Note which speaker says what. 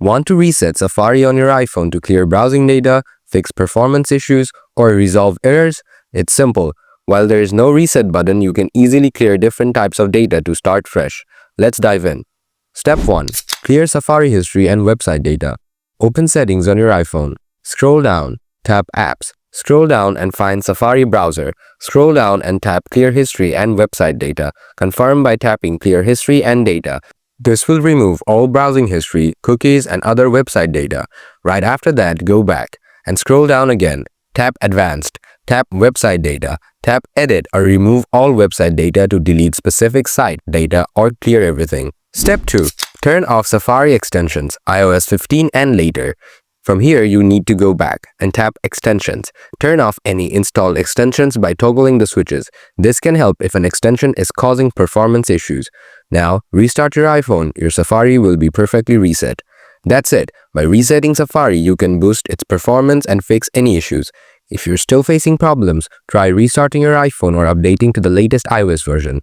Speaker 1: Want to reset Safari on your iPhone to clear browsing data, fix performance issues, or resolve errors? It's simple. While there is no reset button, you can easily clear different types of data to start fresh. Let's dive in. Step 1. Clear Safari history and website data. Open Settings on your iPhone. Scroll down, tap Apps. Scroll down and find Safari Browser. Scroll down and tap Clear History and Website Data. Confirm by tapping Clear History and Data. This will remove all browsing history, cookies, and other website data. Right after that, go back and scroll down again. Tap Advanced, tap Website Data, tap Edit or remove all website data to delete specific site data or clear everything. Step 2. Turn off Safari extensions, iOS 15 and later. From here, you need to go back and tap Extensions. Turn off any installed extensions by toggling the switches. This can help if an extension is causing performance issues. Now, restart your iPhone. Your Safari will be perfectly reset. That's it. By resetting Safari, you can boost its performance and fix any issues. If you're still facing problems, try restarting your iPhone or updating to the latest iOS version.